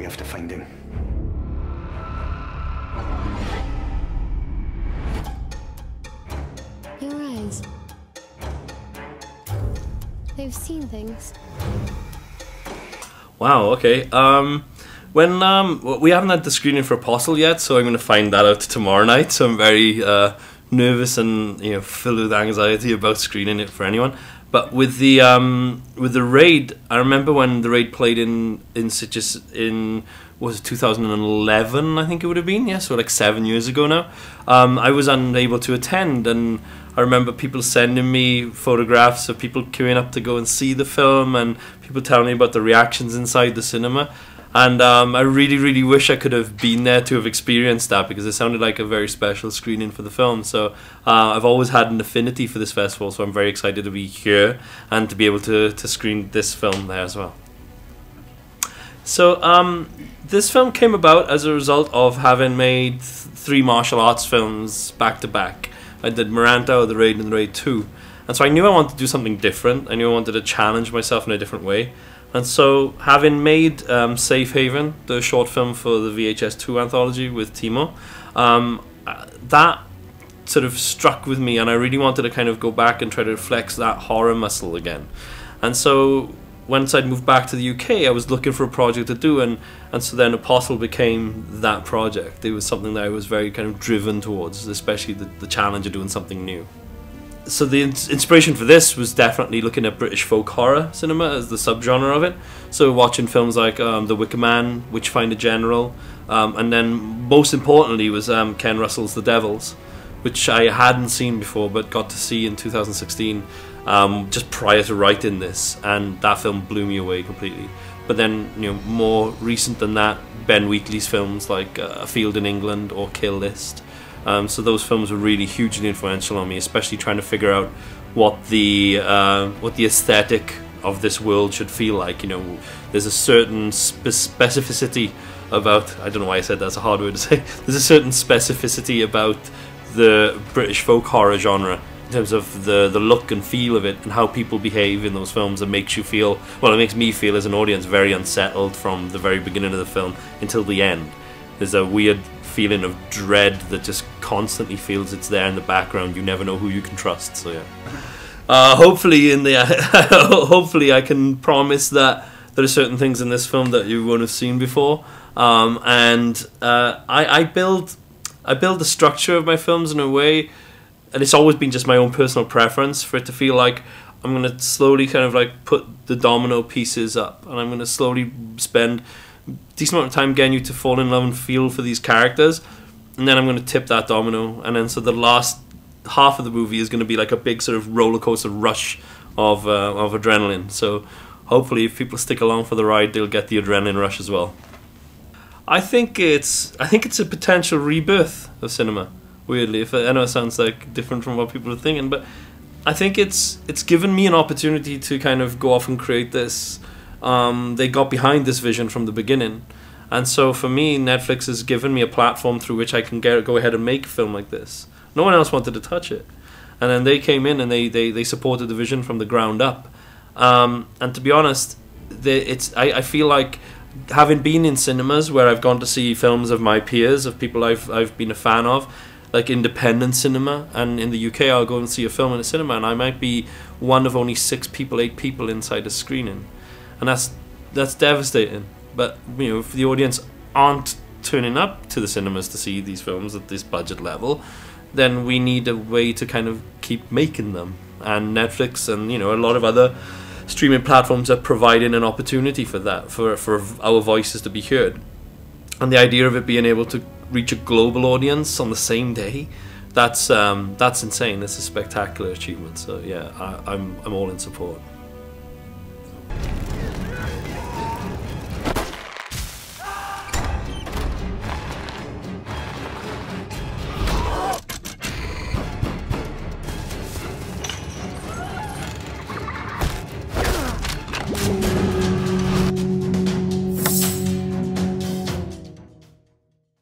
have to find him. Your eyes. They've seen things. Wow, okay. We haven't had the screening for Apostle yet, so I'm going to find that out tomorrow night. So I'm very nervous and filled with anxiety about screening it for anyone. But with the raid, I remember when the raid played in Sitges in, was it 2011? I think it would have been, yeah, so like 7 years ago now. I was unable to attend, and I remember people sending me photographs of people queuing up to go and see the film, and people telling me about the reactions inside the cinema. And I really wish I could have been there to have experienced that, because it sounded like a very special screening for the film. So I've always had an affinity for this festival, so I'm very excited to be here and to be able to screen this film there as well. So this film came about as a result of having made 3 martial arts films back to back. I did Miranda, The Raid, and The Raid 2. And so I knew I wanted to do something different. I knew I wanted to challenge myself in a different way. And so, having made Safe Haven, the short film for the VHS2 anthology with Timo, that sort of struck with me, and I really wanted to kind of go back and try to flex that horror muscle again. And so, once I'd moved back to the UK, I was looking for a project to do, and so then Apostle became that project. It was something that I was very kind of driven towards, especially the challenge of doing something new. So the inspiration for this was definitely looking at British folk horror cinema as the subgenre of it. So watching films like The Wicker Man, Witchfinder General, and then most importantly was Ken Russell's The Devils, which I hadn't seen before but got to see in 2016 just prior to writing this, and that film blew me away completely. But then, more recent than that, Ben Wheatley's films like A Field in England or Kill List. So those films were really hugely influential on me, especially trying to figure out what the aesthetic of this world should feel like. There's a certain specificity about, I don't know why I said that's a hard word to say, there's a certain specificity about the British folk horror genre in terms of the look and feel of it and how people behave in those films that makes you feel, well, it makes me feel as an audience very unsettled from the very beginning of the film until the end. There's a weird feeling of dread that just constantly feels it's there in the background. You never know who you can trust. So yeah, hopefully hopefully I can promise that there are certain things in this film that you won't have seen before. I build the structure of my films in a way, and it's always been just my own personal preference for it to feel like I'm going to slowly kind of like put the domino pieces up, and I'm going to slowly spend decent amount of time getting you to fall in love and feel for these characters, and then I'm going to tip that domino, and then so the last half of the movie is going to be like a big sort of roller coaster rush of adrenaline. So hopefully if people stick along for the ride, they'll get the adrenaline rush as well. I think it's a potential rebirth of cinema, weirdly. I know it sounds like different from what people are thinking, but I think it's given me an opportunity to kind of go off and create this. They got behind this vision from the beginning, and so for me, Netflix has given me a platform through which I can go ahead and make a film like this. No one else wanted to touch it, and then they came in and they supported the vision from the ground up. And to be honest, I feel like, having been in cinemas where I've gone to see films of my peers, of people I've been a fan of, like independent cinema, and in the UK I'll go and see a film in a cinema and I might be one of only 6 people, 8 people inside a screening. And that's devastating. But if the audience aren't turning up to the cinemas to see these films at this budget level, then we need a way to kind of keep making them. And Netflix and a lot of other streaming platforms are providing an opportunity for that, for our voices to be heard. And the idea of it being able to reach a global audience on the same day, that's insane. It's a spectacular achievement. So yeah, I'm all in support.